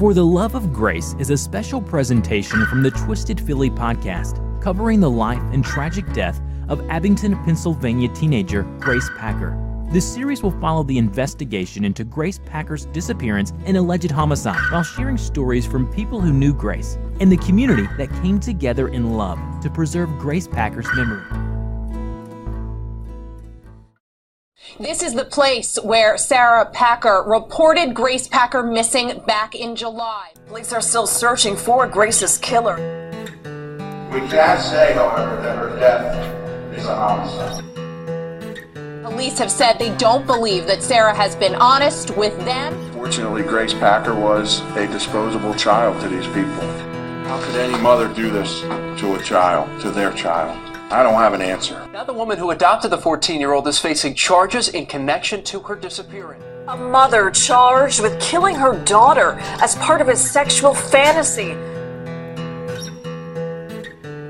For the Love of Grace is a special presentation from the TwistedPhilly Podcast, covering the life and tragic death of Abington, Pennsylvania teenager Grace Packer. This series will follow the investigation into Grace Packer's disappearance and alleged homicide, while sharing stories from people who knew Grace and the community that came together in love to preserve Grace Packer's memory. This is the place where Sarah Packer reported Grace Packer missing back in July. Police are still searching for Grace's killer. We can't say, however, that her death is a homicide. Police have said they don't believe that Sarah has been honest with them. Fortunately, Grace Packer was a disposable child to these people. How could any mother do this to a child, to their child? I don't have an answer. Now the woman who adopted the 14-year-old is facing charges in connection to her disappearance. A mother charged with killing her daughter as part of a sexual fantasy.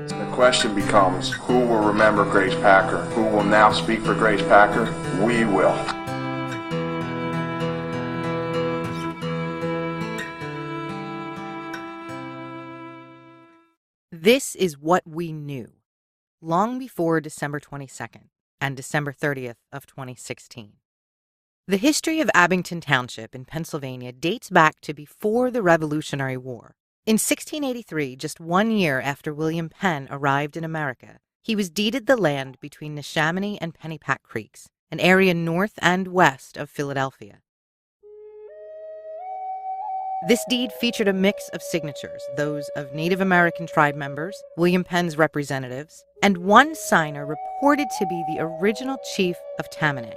The question becomes, who will remember Grace Packer? Who will now speak for Grace Packer? We will. This is what we knew long before December 22nd and December 30th of 2016. The history of Abington Township in Pennsylvania dates back to before the Revolutionary War. In 1683, just 1 year after William Penn arrived in America, he was deeded the land between Neshaminy and Pennypack Creeks, an area north and west of Philadelphia. This deed featured a mix of signatures, those of Native American tribe members, William Penn's representatives, and one signer reported to be the original chief of Tammany.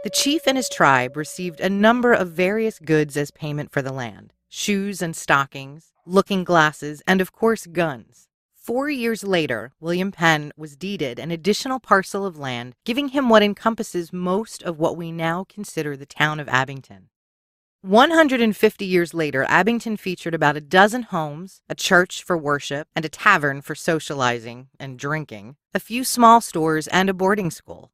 The chief and his tribe received a number of various goods as payment for the land: shoes and stockings, looking glasses, and of course guns. 4 years later, William Penn was deeded an additional parcel of land, giving him what encompasses most of what we now consider the town of Abington. 150 years later, Abington featured about a dozen homes, a church for worship, and a tavern for socializing and drinking, a few small stores, and a boarding school.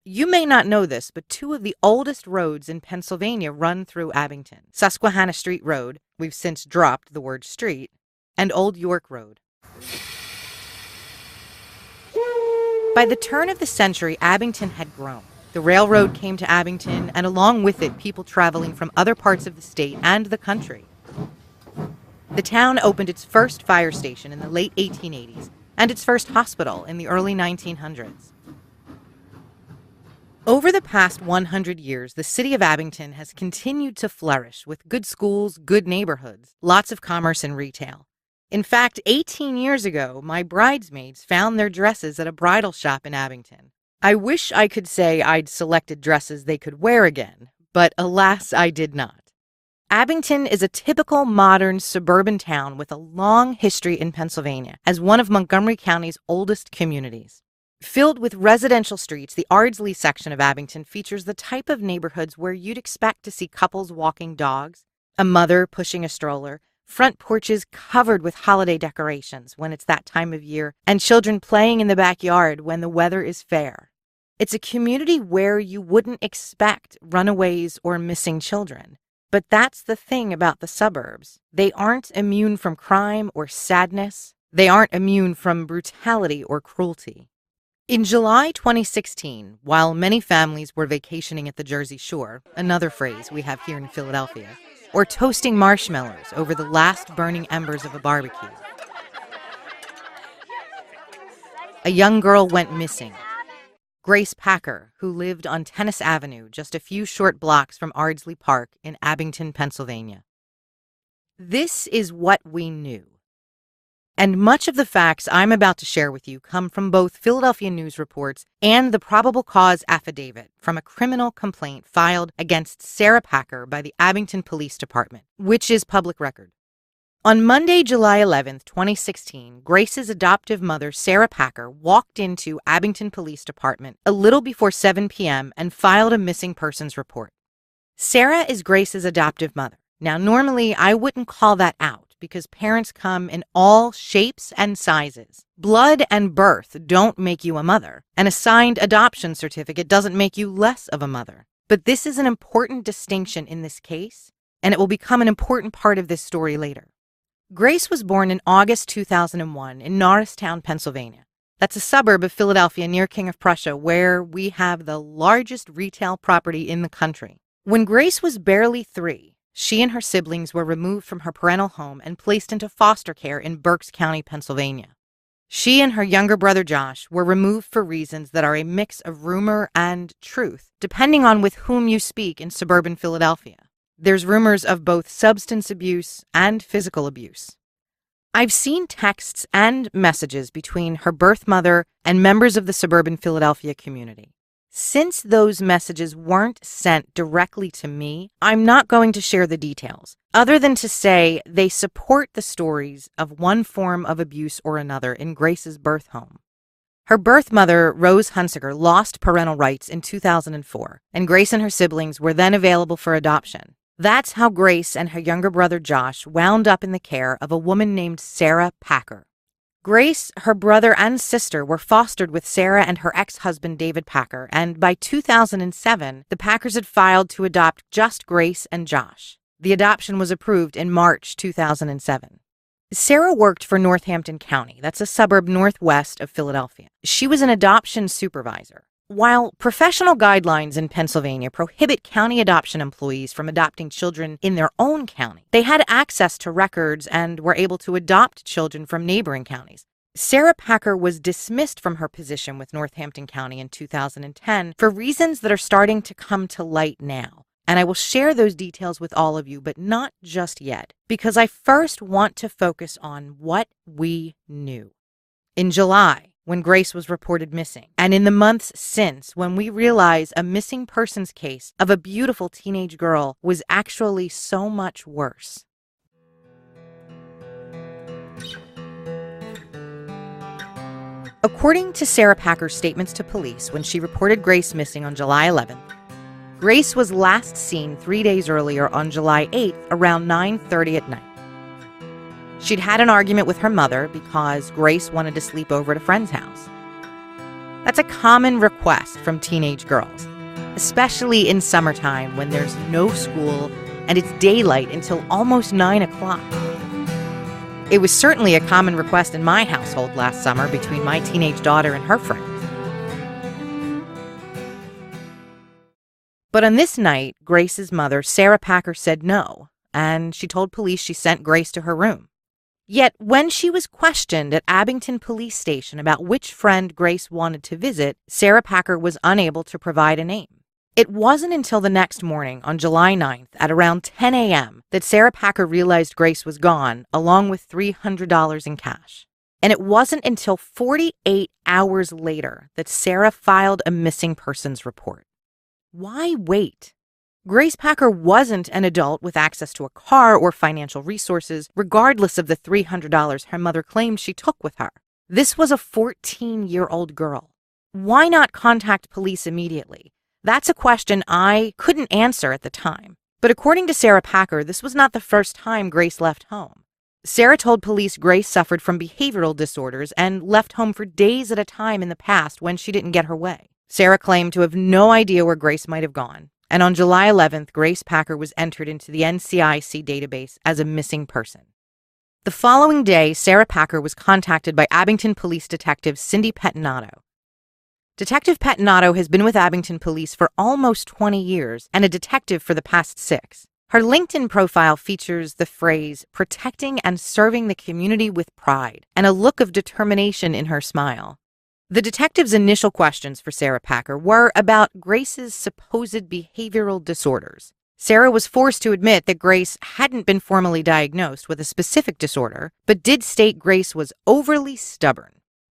You may not know this, but two of the oldest roads in Pennsylvania run through Abington: Susquehanna Street Road, we've since dropped the word street, and Old York Road. By the turn of the century, Abington had grown. The railroad came to Abington, and along with it, people traveling from other parts of the state and the country. The town opened its first fire station in the late 1880s and its first hospital in the early 1900s. Over the past 100 years, the city of Abington has continued to flourish with good schools, good neighborhoods, lots of commerce and retail. In fact, 18 years ago, my bridesmaids found their dresses at a bridal shop in Abington. I wish I could say I'd selected dresses they could wear again, but alas, I did not. Abington is a typical modern suburban town with a long history in Pennsylvania as one of Montgomery County's oldest communities. Filled with residential streets, the Ardsley section of Abington features the type of neighborhoods where you'd expect to see couples walking dogs, a mother pushing a stroller, front porches covered with holiday decorations when it's that time of year, and children playing in the backyard when the weather is fair. It's a community where you wouldn't expect runaways or missing children. But that's the thing about the suburbs. They aren't immune from crime or sadness. They aren't immune from brutality or cruelty. In July 2016, while many families were vacationing at the Jersey Shore, another phrase we have here in Philadelphia, or toasting marshmallows over the last burning embers of a barbecue, a young girl went missing. Grace Packer, who lived on Tennis Avenue, just a few short blocks from Ardsley Park in Abington, Pennsylvania. This is what we knew. And much of the facts I'm about to share with you come from both Philadelphia news reports and the probable cause affidavit from a criminal complaint filed against Sarah Packer by the Abington Police Department, which is public record. On Monday, July 11th, 2016, Grace's adoptive mother, Sarah Packer, walked into Abington Police Department a little before 7 p.m. and filed a missing persons report. Sarah is Grace's adoptive mother. Now, normally, I wouldn't call that out because parents come in all shapes and sizes. Blood and birth don't make you a mother. An assigned adoption certificate doesn't make you less of a mother. But this is an important distinction in this case and it will become an important part of this story later. Grace was born in August 2001 in Norristown, Pennsylvania. That's a suburb of Philadelphia near King of Prussia, where we have the largest retail property in the country. When Grace was barely 3, she and her siblings were removed from her parental home and placed into foster care in Berks County, Pennsylvania. She and her younger brother Josh were removed for reasons that are a mix of rumor and truth, depending on with whom you speak in suburban Philadelphia. There's rumors of both substance abuse and physical abuse. I've seen texts and messages between her birth mother and members of the suburban Philadelphia community. Since those messages weren't sent directly to me, I'm not going to share the details, other than to say they support the stories of one form of abuse or another in Grace's birth home. Her birth mother, Rose Hunsiker, lost parental rights in 2004, and Grace and her siblings were then available for adoption. That's how Grace and her younger brother Josh wound up in the care of a woman named Sarah Packer. Grace, her brother, and sister were fostered with Sarah and her ex-husband David Packer, and by 2007, the Packers had filed to adopt just Grace and Josh. The adoption was approved in March 2007. Sarah worked for Northampton County, that's a suburb northwest of Philadelphia. She was an adoption supervisor. While professional guidelines in Pennsylvania prohibit county adoption employees from adopting children in their own county, they had access to records and were able to adopt children from neighboring counties. Sarah Packer was dismissed from her position with Northampton County in 2010 for reasons that are starting to come to light now. And I will share those details with all of you, but not just yet, because I first want to focus on what we knew. In July, when Grace was reported missing, and in the months since, when we realize a missing persons case of a beautiful teenage girl was actually so much worse. According to Sarah Packer's statements to police when she reported Grace missing on July 11th, Grace was last seen 3 days earlier on July 8th around 9:30 at night. She'd had an argument with her mother because Grace wanted to sleep over at a friend's house. That's a common request from teenage girls, especially in summertime when there's no school and it's daylight until almost 9 o'clock. It was certainly a common request in my household last summer between my teenage daughter and her friends. But on this night, Grace's mother, Sarah Packer, said no, and she told police she sent Grace to her room. Yet when she was questioned at Abington Police Station about which friend Grace wanted to visit, Sarah Packer was unable to provide a name. It wasn't until the next morning, on July 9th, at around 10 a.m., that Sarah Packer realized Grace was gone, along with $300 in cash. And it wasn't until 48 hours later that Sarah filed a missing persons report. Why wait? Grace Packer wasn't an adult with access to a car or financial resources, regardless of the $300 her mother claimed she took with her. This was a 14-year-old girl. Why not contact police immediately? That's a question I couldn't answer at the time. But according to Sarah Packer, this was not the first time Grace left home. Sarah told police Grace suffered from behavioral disorders and left home for days at a time in the past when she didn't get her way. Sarah claimed to have no idea where Grace might have gone. And on July 11th, Grace Packer was entered into the NCIC database as a missing person. The following day, Sarah Packer was contacted by Abington Police Detective Cindy Pettinato. Detective Pettinato has been with Abington Police for almost 20 years and a detective for the past 6. Her LinkedIn profile features the phrase, protecting and serving the community with pride, and a look of determination in her smile. The detective's initial questions for Sarah Packer were about Grace's supposed behavioral disorders. Sarah was forced to admit that Grace hadn't been formally diagnosed with a specific disorder, but did state Grace was overly stubborn.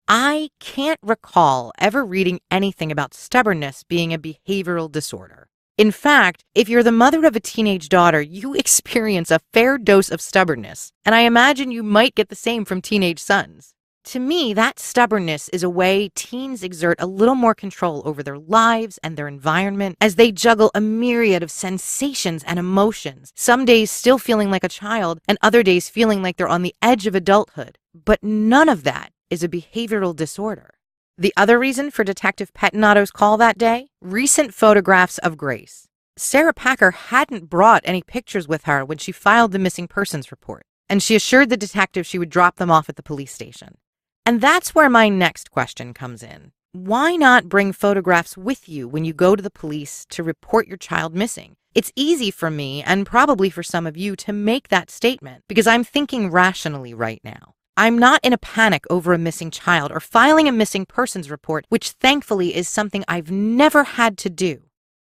I can't recall ever reading anything about stubbornness being a behavioral disorder. In fact, if you're the mother of a teenage daughter, you experience a fair dose of stubbornness, and I imagine you might get the same from teenage sons. To me, that stubbornness is a way teens exert a little more control over their lives and their environment as they juggle a myriad of sensations and emotions, some days still feeling like a child and other days feeling like they're on the edge of adulthood. But none of that is a behavioral disorder. The other reason for Detective Pettinato's call that day? Recent photographs of Grace. Sarah Packer hadn't brought any pictures with her when she filed the missing persons report, and she assured the detective she would drop them off at the police station. And that's where my next question comes in. Why not bring photographs with you when you go to the police to report your child missing? It's easy for me, and probably for some of you, to make that statement because I'm thinking rationally right now. I'm not in a panic over a missing child or filing a missing persons report, which thankfully is something I've never had to do.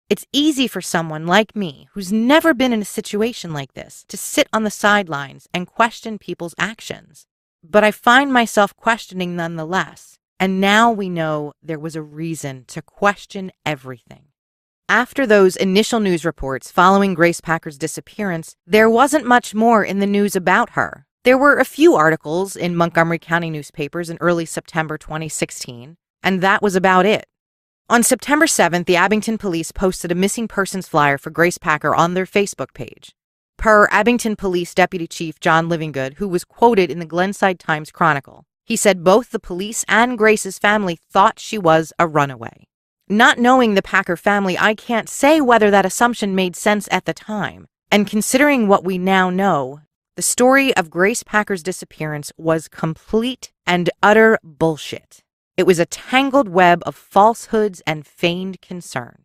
It's easy for someone like me, who's never been in a situation like this, to sit on the sidelines and question people's actions. But I find myself questioning nonetheless, and now we know there was a reason to question everything. After those initial news reports following Grace Packer's disappearance, there wasn't much more in the news about her. There were a few articles in Montgomery County newspapers in early September 2016, and that was about it. On September 7th, the Abington police posted a missing persons flyer for Grace Packer on their Facebook page. Per Abington Police Deputy Chief John Livingood, who was quoted in the Glenside Times Chronicle, he said both the police and Grace's family thought she was a runaway. Not knowing the Packer family, I can't say whether that assumption made sense at the time, and considering what we now know, the story of Grace Packer's disappearance was complete and utter bullshit. It was a tangled web of falsehoods and feigned concern.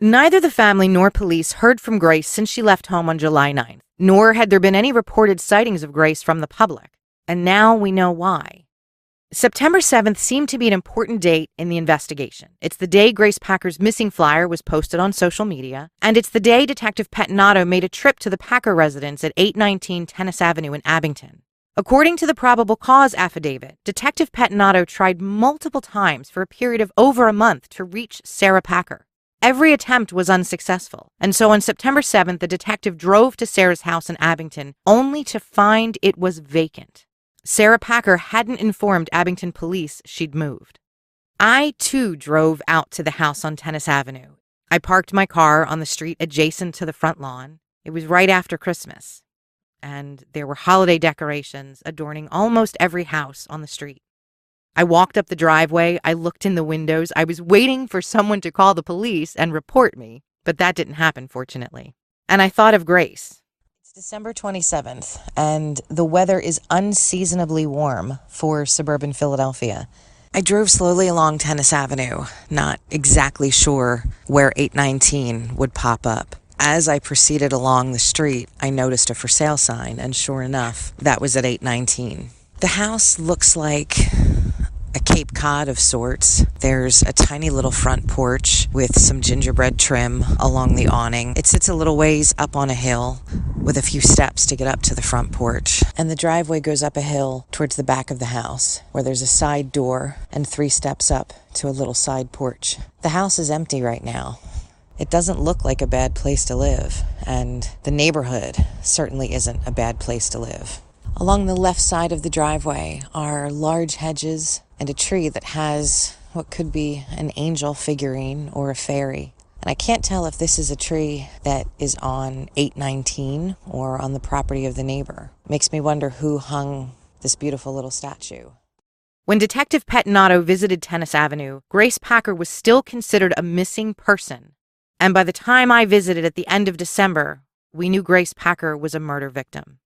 Neither the family nor police heard from Grace since she left home on July 9th, nor had there been any reported sightings of Grace from the public. And now we know why. September 7th seemed to be an important date in the investigation. It's the day Grace Packer's missing flyer was posted on social media, and it's the day Detective Pettinato made a trip to the Packer residence at 819 Tennis Avenue in Abington. According to the probable cause affidavit, Detective Pettinato tried multiple times for a period of over a month to reach Sarah Packer. Every attempt was unsuccessful, and so on September 7th, the detective drove to Sarah's house in Abington, only to find it was vacant. Sarah Packer hadn't informed Abington police she'd moved. I, too, drove out to the house on Tennis Avenue. I parked my car on the street adjacent to the front lawn. It was right after Christmas, and there were holiday decorations adorning almost every house on the street. I walked up the driveway, I looked in the windows, I was waiting for someone to call the police and report me, but that didn't happen, fortunately. And I thought of Grace. It's December 27th, and the weather is unseasonably warm for suburban Philadelphia. I drove slowly along Tennis Avenue, not exactly sure where 819 would pop up. As I proceeded along the street, I noticed a for sale sign, and sure enough, that was at 819. The house looks like a Cape Cod of sorts. There's a tiny little front porch with some gingerbread trim along the awning. It sits a little ways up on a hill with a few steps to get up to the front porch. And the driveway goes up a hill towards the back of the house, where there's a side door and 3 steps up to a little side porch. The house is empty right now. It doesn't look like a bad place to live, and the neighborhood certainly isn't a bad place to live. Along the left side of the driveway are large hedges and a tree that has what could be an angel figurine or a fairy. And I can't tell if this is a tree that is on 819 or on the property of the neighbor. Makes me wonder who hung this beautiful little statue. When Detective Pettinato visited Tennis Avenue, Grace Packer was still considered a missing person. And by the time I visited at the end of December, we knew Grace Packer was a murder victim.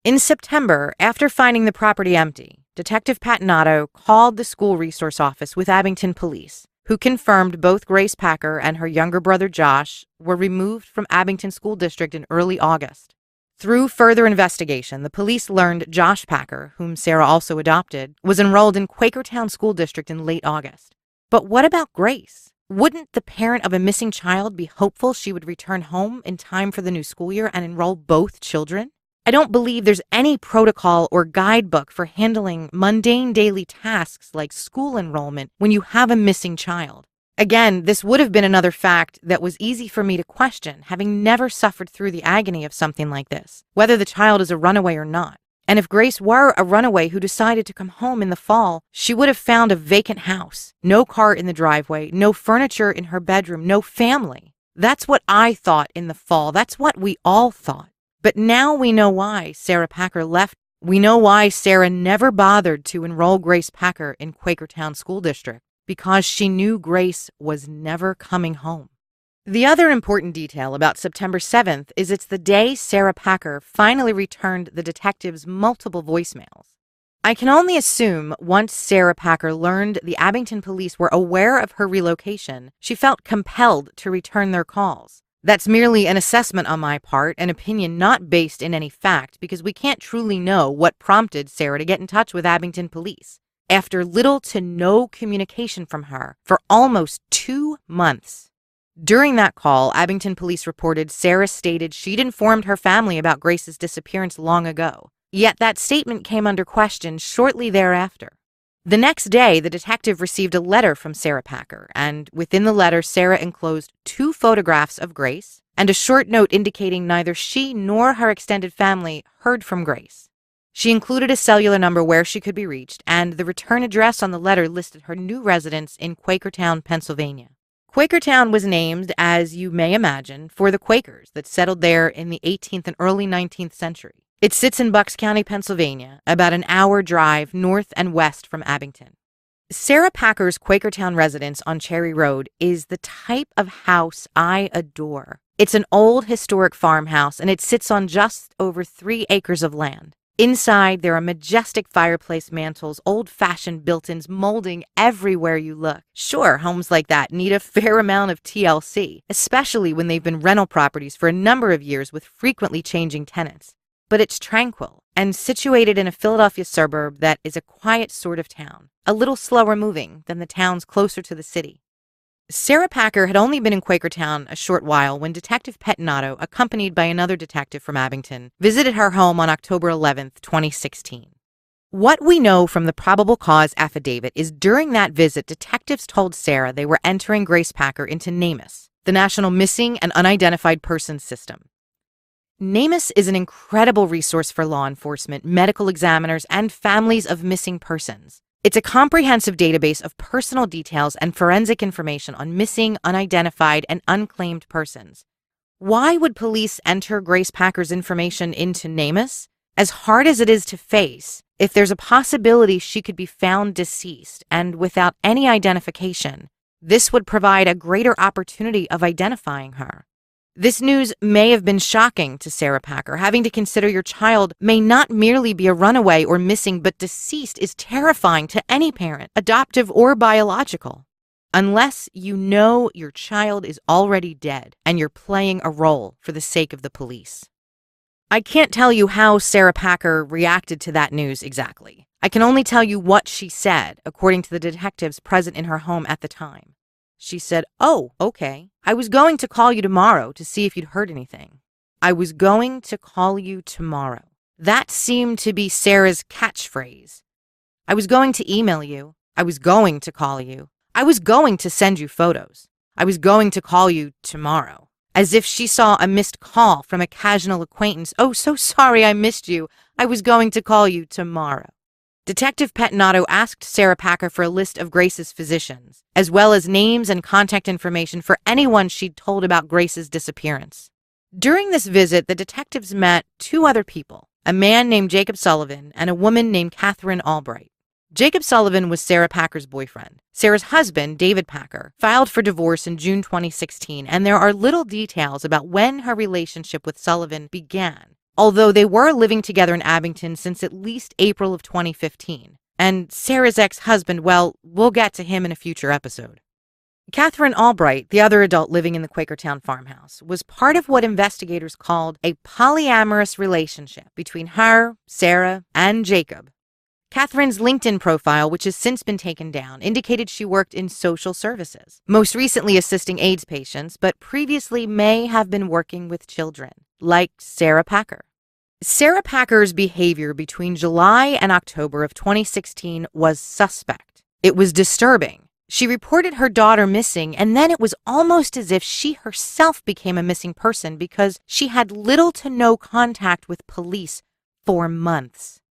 In September, after finding the property empty, Detective Pettinato called the school resource office with Abington police, who confirmed both Grace Packer and her younger brother Josh were removed from Abington School District in early August. Through further investigation, the police learned Josh Packer, whom Sarah also adopted, was enrolled in Quakertown School District in late August. But what about Grace? Wouldn't the parent of a missing child be hopeful she would return home in time for the new school year and enroll both children? I don't believe there's any protocol or guidebook for handling mundane daily tasks like school enrollment when you have a missing child. Again, this would have been another fact that was easy for me to question, having never suffered through the agony of something like this, whether the child is a runaway or not. And if Grace were a runaway who decided to come home in the fall, she would have found a vacant house, no car in the driveway, no furniture in her bedroom, no family. That's what I thought in the fall. That's what we all thought. But now we know why Sarah Packer left. We know why Sarah never bothered to enroll Grace Packer in Quakertown School District, because she knew Grace was never coming home. The other important detail about September 7th is it's the day Sarah Packer finally returned the detectives multiple voicemails. I can only assume once Sarah Packer learned the Abington police were aware of her relocation, she felt compelled to return their calls. That's merely an assessment on my part, an opinion not based in any fact, because we can't truly know what prompted Sarah to get in touch with Abington police after little to no communication from her for almost 2 months. During that call, Abington police reported Sarah stated she'd informed her family about Grace's disappearance long ago. Yet that statement came under question shortly thereafter. The next day, the detective received a letter from Sarah Packer, and within the letter, Sarah enclosed 2 photographs of Grace and a short note indicating neither she nor her extended family heard from Grace. She included a cellular number where she could be reached, and the return address on the letter listed her new residence in Quakertown, Pennsylvania. Quakertown was named, as you may imagine, for the Quakers that settled there in the 18th and early 19th century. It sits in Bucks County, Pennsylvania, about an hour drive north and west from Abington. Sarah Packer's Quakertown residence on Cherry Road is the type of house I adore. It's an old historic farmhouse, and it sits on just over 3 acres of land. Inside, there are majestic fireplace mantels, old-fashioned built-ins molding everywhere you look. Sure, homes like that need a fair amount of TLC, especially when they've been rental properties for a number of years with frequently changing tenants. But it's tranquil and situated in a Philadelphia suburb that is a quiet sort of town, a little slower moving than the towns closer to the city. Sarah Packer had only been in Quakertown a short while when Detective Pettinato, accompanied by another detective from Abington, visited her home on October 11, 2016. What we know from the probable cause affidavit is during that visit, detectives told Sarah they were entering Grace Packer into NamUs, the National Missing and Unidentified Persons System. NamUs is an incredible resource for law enforcement, medical examiners, and families of missing persons. It's a comprehensive database of personal details and forensic information on missing, unidentified, and unclaimed persons. Why would police enter Grace Packer's information into NamUs? As hard as it is to face, if there's a possibility she could be found deceased and without any identification, this would provide a greater opportunity of identifying her. This news may have been shocking to Sarah Packer. Having to consider your child may not merely be a runaway or missing, but deceased is terrifying to any parent, adoptive or biological. Unless you know your child is already dead and you're playing a role for the sake of the police. I can't tell you how Sarah Packer reacted to that news exactly. I can only tell you what she said, according to the detectives present in her home at the time. She said, "Oh, okay. I was going to call you tomorrow to see if you'd heard anything. I was going to call you tomorrow." That seemed to be Sarah's catchphrase. I was going to email you. I was going to call you. I was going to send you photos. I was going to call you tomorrow. As if she saw a missed call from a casual acquaintance. "Oh, so sorry I missed you. I was going to call you tomorrow." Detective Pettinato asked Sarah Packer for a list of Grace's physicians, as well as names and contact information for anyone she'd told about Grace's disappearance. During this visit, the detectives met 2 other people, a man named Jacob Sullivan and a woman named Catherine Albright. Jacob Sullivan was Sarah Packer's boyfriend. Sarah's husband, David Packer, filed for divorce in June 2016, and there are little details about when her relationship with Sullivan began, although they were living together in Abington since at least April of 2015. And Sarah's ex-husband, well, we'll get to him in a future episode. Catherine Albright, the other adult living in the Quakertown farmhouse, was part of what investigators called a polyamorous relationship between her, Sarah, and Jacob. Catherine's LinkedIn profile, which has since been taken down, indicated she worked in social services, most recently assisting AIDS patients, but previously may have been working with children, like Sarah Packer. Sarah Packer's behavior between July and October of 2016 was suspect. It was disturbing. She reported her daughter missing, and then it was almost as if she herself became a missing person because she had little to no contact with police for months.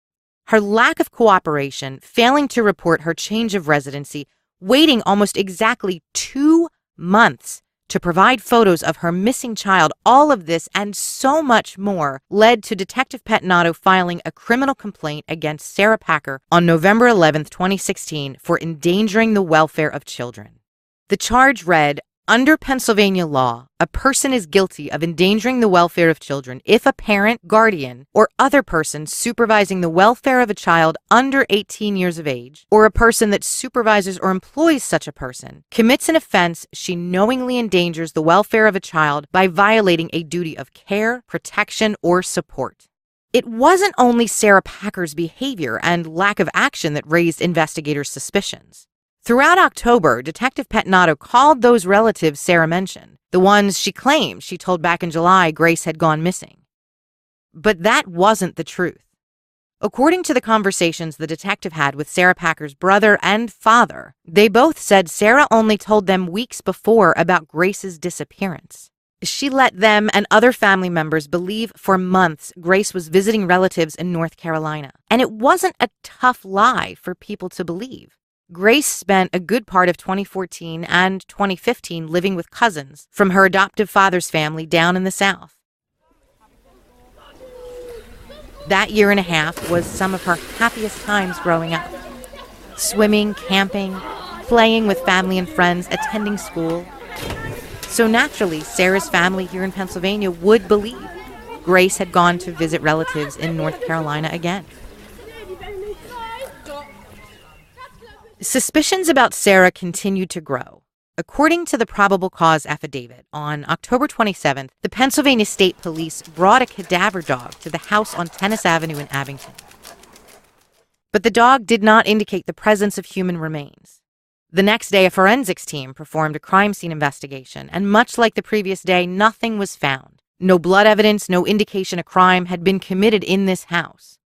Her lack of cooperation, failing to report her change of residency, waiting almost exactly 2 months to provide photos of her missing child, all of this and so much more led to Detective Pettinato filing a criminal complaint against Sarah Packer on November 11th, 2016 for endangering the welfare of children. The charge read, under Pennsylvania law, a person is guilty of endangering the welfare of children if a parent, guardian, or other person supervising the welfare of a child under 18 years of age, or a person that supervises or employs such a person, commits an offense she knowingly endangers the welfare of a child by violating a duty of care, protection, or support. It wasn't only Sarah Packer's behavior and lack of action that raised investigators' suspicions. Throughout October, Detective Pettinato called those relatives Sarah mentioned, the ones she claimed she told back in July Grace had gone missing. But that wasn't the truth. According to the conversations the detective had with Sarah Packer's brother and father, they both said Sarah only told them weeks before about Grace's disappearance. She let them and other family members believe for months Grace was visiting relatives in North Carolina. And it wasn't a tough lie for people to believe. Grace spent a good part of 2014 and 2015 living with cousins from her adoptive father's family down in the South. That year and a half was some of her happiest times growing up. Swimming, camping, playing with family and friends, attending school. So naturally, Sarah's family here in Pennsylvania would believe Grace had gone to visit relatives in North Carolina again. Suspicions about Sarah continued to grow. According to the probable cause affidavit, on October 27th, the Pennsylvania State Police brought a cadaver dog to the house on Tennis Avenue in Abington. But the dog did not indicate the presence of human remains. The next day, a forensics team performed a crime scene investigation, and much like the previous day, nothing was found. No blood evidence, no indication a crime had been committed in this house.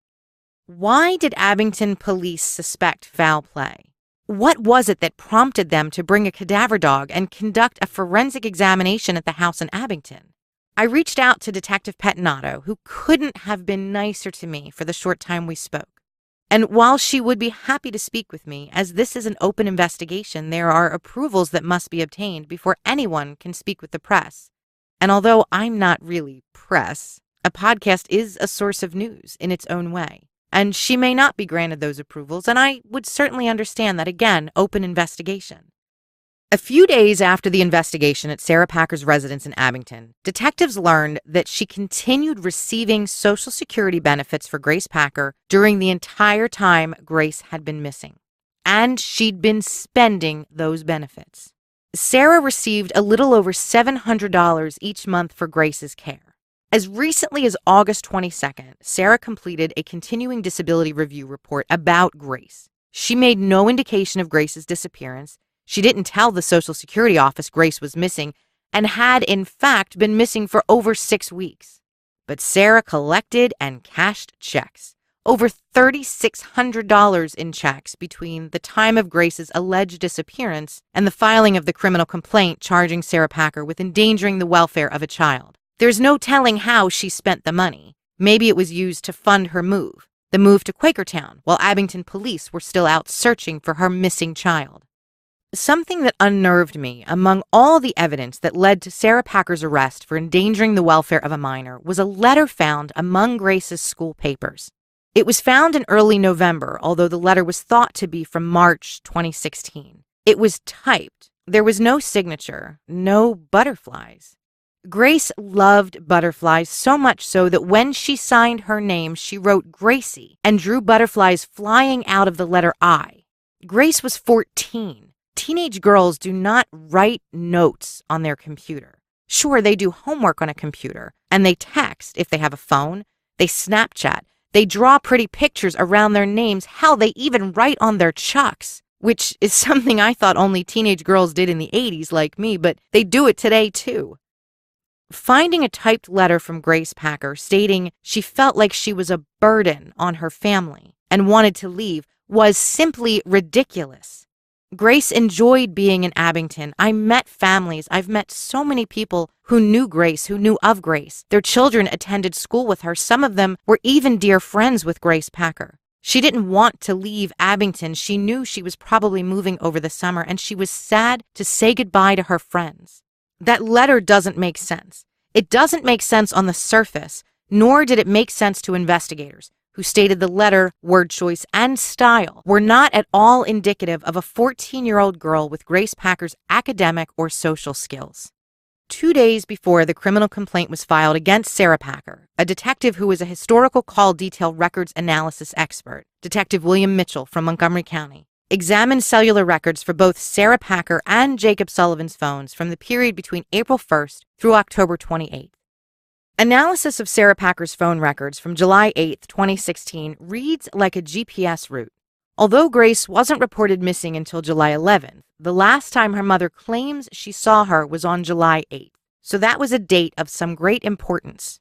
Why did Abington police suspect foul play? What was it that prompted them to bring a cadaver dog and conduct a forensic examination at the house in Abington? I reached out to Detective Pettinato, who couldn't have been nicer to me for the short time we spoke. And while she would be happy to speak with me, as this is an open investigation, there are approvals that must be obtained before anyone can speak with the press. And although I'm not really press, a podcast is a source of news in its own way. And she may not be granted those approvals, and I would certainly understand that, again, open investigation. A few days after the investigation at Sarah Packer's residence in Abington, detectives learned that she continued receiving Social Security benefits for Grace Packer during the entire time Grace had been missing. And she'd been spending those benefits. Sarah received a little over $700 each month for Grace's care. As recently as August 22nd, Sarah completed a continuing disability review report about Grace. She made no indication of Grace's disappearance. She didn't tell the Social Security office Grace was missing and had, in fact, been missing for over 6 weeks. But Sarah collected and cashed checks, over $3,600 in checks between the time of Grace's alleged disappearance and the filing of the criminal complaint charging Sarah Packer with endangering the welfare of a child. There's no telling how she spent the money. Maybe it was used to fund her move, the move to Quakertown, while Abington police were still out searching for her missing child. Something that unnerved me among all the evidence that led to Sarah Packer's arrest for endangering the welfare of a minor was a letter found among Grace's school papers. It was found in early November, although the letter was thought to be from March 2016. It was typed. There was no signature, no butterflies. Grace loved butterflies so much so that when she signed her name, she wrote Gracie and drew butterflies flying out of the letter I. Grace was 14. Teenage girls do not write notes on their computer. Sure, they do homework on a computer, and they text if they have a phone. They Snapchat. They draw pretty pictures around their names. Hell, they even write on their chucks, which is something I thought only teenage girls did in the 80s like me, but they do it today too. Finding a typed letter from Grace Packer stating she felt like she was a burden on her family and wanted to leave was simply ridiculous. Grace enjoyed being in Abington. I met families. I've met so many people who knew Grace, who knew of Grace. Their children attended school with her. Some of them were even dear friends with Grace Packer. She didn't want to leave Abington. She knew she was probably moving over the summer, and she was sad to say goodbye to her friends. That letter doesn't make sense. It doesn't make sense on the surface, nor did it make sense to investigators, who stated the letter, word choice, and style were not at all indicative of a 14-year-old girl with Grace Packer's academic or social skills. 2 days before the criminal complaint was filed against Sarah Packer, a detective who was a historical call detail records analysis expert, Detective William Mitchell from Montgomery County, examined cellular records for both Sarah Packer and Jacob Sullivan's phones from the period between April 1st through October 28th. Analysis of Sarah Packer's phone records from July 8, 2016 reads like a GPS route. Although Grace wasn't reported missing until July 11th, the last time her mother claims she saw her was on July 8th, so that was a date of some great importance.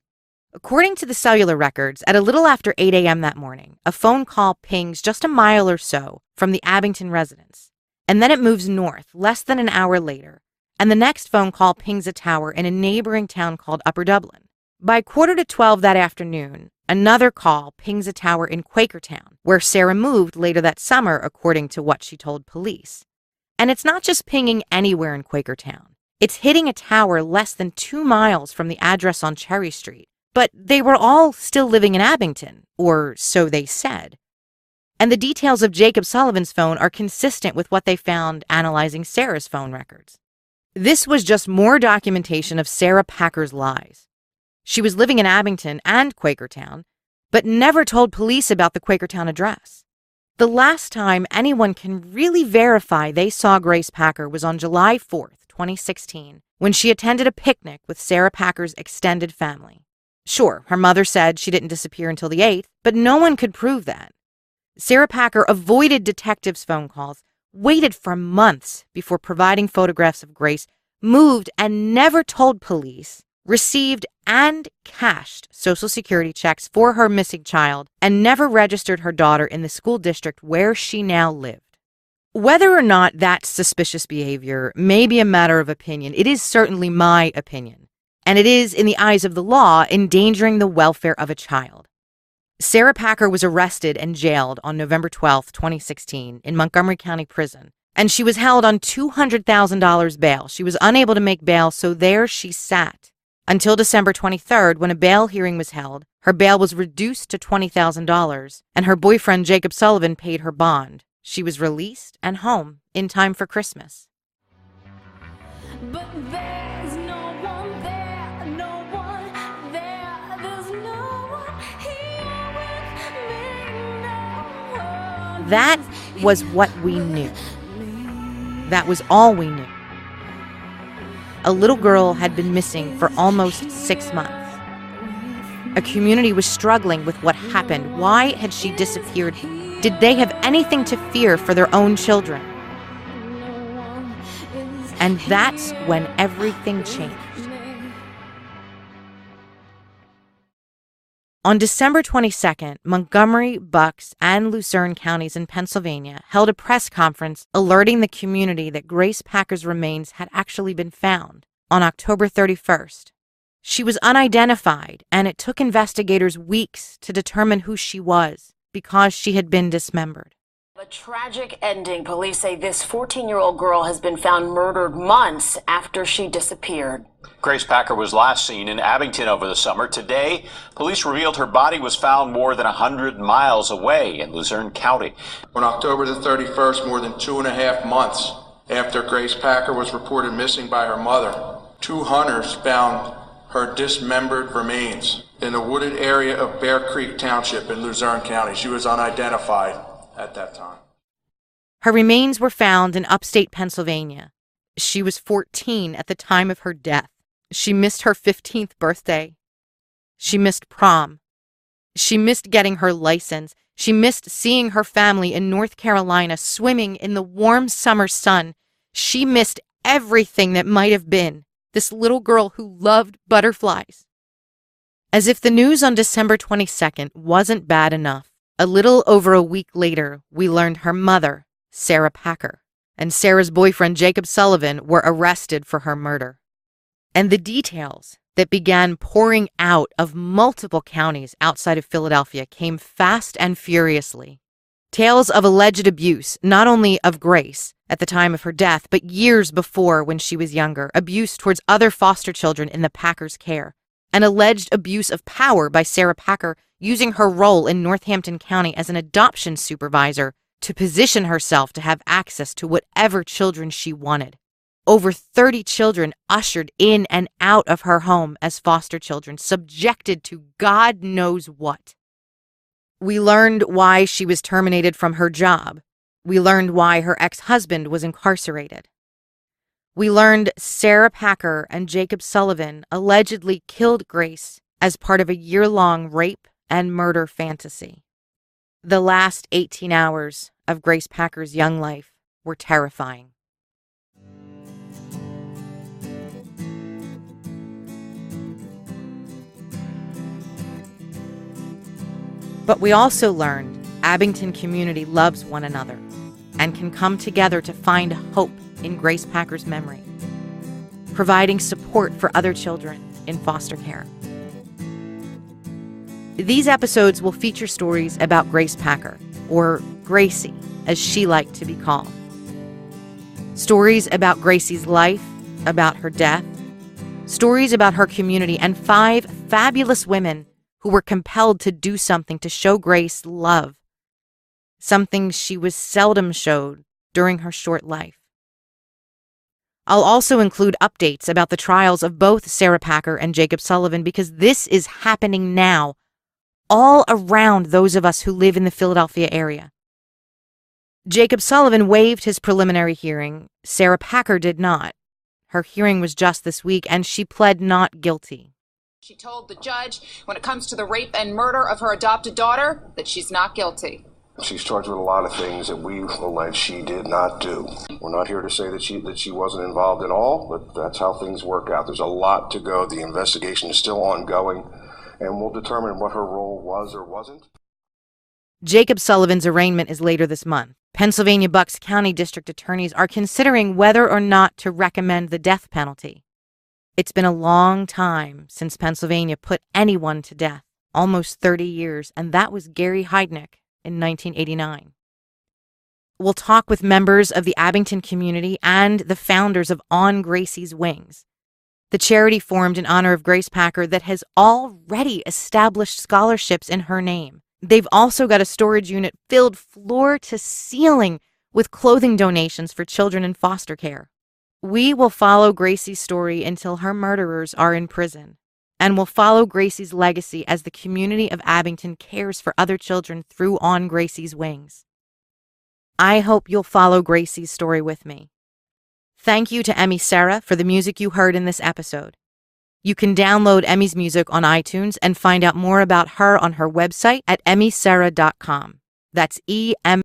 According to the cellular records, at a little after 8 a.m. that morning, a phone call pings just a mile or so from the Abington residence, and then it moves north less than an hour later, and the next phone call pings a tower in a neighboring town called Upper Dublin. By 11:45 that afternoon, another call pings a tower in Quakertown, where Sarah moved later that summer, according to what she told police. And it's not just pinging anywhere in Quakertown. It's hitting a tower less than 2 miles from the address on Cherry Street. But they were all still living in Abington, or so they said. And the details of Jacob Sullivan's phone are consistent with what they found analyzing Sarah's phone records. This was just more documentation of Sarah Packer's lies. She was living in Abington and Quakertown, but never told police about the Quakertown address. The last time anyone can really verify they saw Grace Packer was on July 4th, 2016, when she attended a picnic with Sarah Packer's extended family. Sure, her mother said she didn't disappear until the 8th, but no one could prove that. Sarah Packer avoided detectives' phone calls, waited for months before providing photographs of Grace, moved and never told police, received and cashed Social Security checks for her missing child, and never registered her daughter in the school district where she now lived. Whether or not that's suspicious behavior may be a matter of opinion. It is certainly my opinion, and it is, in the eyes of the law, endangering the welfare of a child. Sarah Packer was arrested and jailed on November 12, 2016, in Montgomery County Prison, and she was held on $200,000 bail. She was unable to make bail, so there she sat until December 23rd, when a bail hearing was held. Her bail was reduced to $20,000, and her boyfriend Jacob Sullivan paid her bond. She was released and home in time for Christmas. But there's no one there, no one there, there's no one here with me, no one. That was what we knew. That was all we knew. A little girl had been missing for almost 6 months. A community was struggling with what happened. Why had she disappeared? Did they have anything to fear for their own children? And that's when everything changed. On December 22nd, Montgomery, Bucks, and Lucerne counties in Pennsylvania held a press conference alerting the community that Grace Packer's remains had actually been found on October 31st. She was unidentified, and it took investigators weeks to determine who she was because she had been dismembered. A tragic ending. Police say this 14-year-old girl has been found murdered months after she disappeared. Grace Packer was last seen in Abington over the summer. Today, police revealed her body was found more than 100 miles away in Luzerne County. On October the 31st, more than 2.5 months after Grace Packer was reported missing by her mother, 2 hunters found her dismembered remains in a wooded area of Bear Creek Township in Luzerne County. She was unidentified at that time. Her remains were found in upstate Pennsylvania. She was 14 at the time of her death. She missed her 15th birthday. She missed prom. She missed getting her license. She missed seeing her family in North Carolina swimming in the warm summer sun. She missed everything that might have been this little girl who loved butterflies. As if the news on December 22nd wasn't bad enough, a little over a week later, we learned her mother, Sarah Packer, and Sarah's boyfriend, Jacob Sullivan, were arrested for her murder. And the details that began pouring out of multiple counties outside of Philadelphia came fast and furiously. Tales of alleged abuse, not only of Grace at the time of her death, but years before when she was younger, abuse towards other foster children in the Packers' care, and alleged abuse of power by Sarah Packer using her role in Northampton County as an adoption supervisor to position herself to have access to whatever children she wanted. Over 30 children ushered in and out of her home as foster children, subjected to God knows what. We learned why she was terminated from her job. We learned why her ex-husband was incarcerated. We learned Sarah Packer and Jacob Sullivan allegedly killed Grace as part of a year-long rape and murder fantasy. The last 18 hours of Grace Packer's young life were terrifying. But we also learned Abington community loves one another and can come together to find hope in Grace Packer's memory, providing support for other children in foster care. These episodes will feature stories about Grace Packer, or Gracie, as she liked to be called. Stories about Gracie's life, about her death, stories about her community, and 5 fabulous women who were compelled to do something to show Grace love, something she was seldom showed during her short life. I'll also include updates about the trials of both Sarah Packer and Jacob Sullivan because this is happening now, all around those of us who live in the Philadelphia area. Jacob Sullivan waived his preliminary hearing. Sarah Packer did not. Her hearing was just this week, and she pled not guilty. She told the judge, when it comes to the rape and murder of her adopted daughter, that she's not guilty. She's charged with a lot of things that we allege she did not do. We're not here to say that she wasn't involved at all, but that's how things work out. There's a lot to go. The investigation is still ongoing, and we'll determine what her role was or wasn't. Jacob Sullivan's arraignment is later this month. Pennsylvania Bucks County District Attorneys are considering whether or not to recommend the death penalty. It's been a long time since Pennsylvania put anyone to death, almost 30 years, and that was Gary Heidnik in 1989. We'll talk with members of the Abington community and the founders of On Gracie's Wings, the charity formed in honor of Grace Packer that has already established scholarships in her name. They've also got a storage unit filled floor to ceiling with clothing donations for children in foster care. We will follow Gracie's story until her murderers are in prison, and will follow Gracie's legacy as the community of Abington cares for other children through On Gracie's Wings. I hope you'll follow Gracie's story with me. Thank you to Emmy Sarah for the music you heard in this episode. You can download Emmy's music on iTunes and find out more about her on her website at emmysarah.com. That's E-M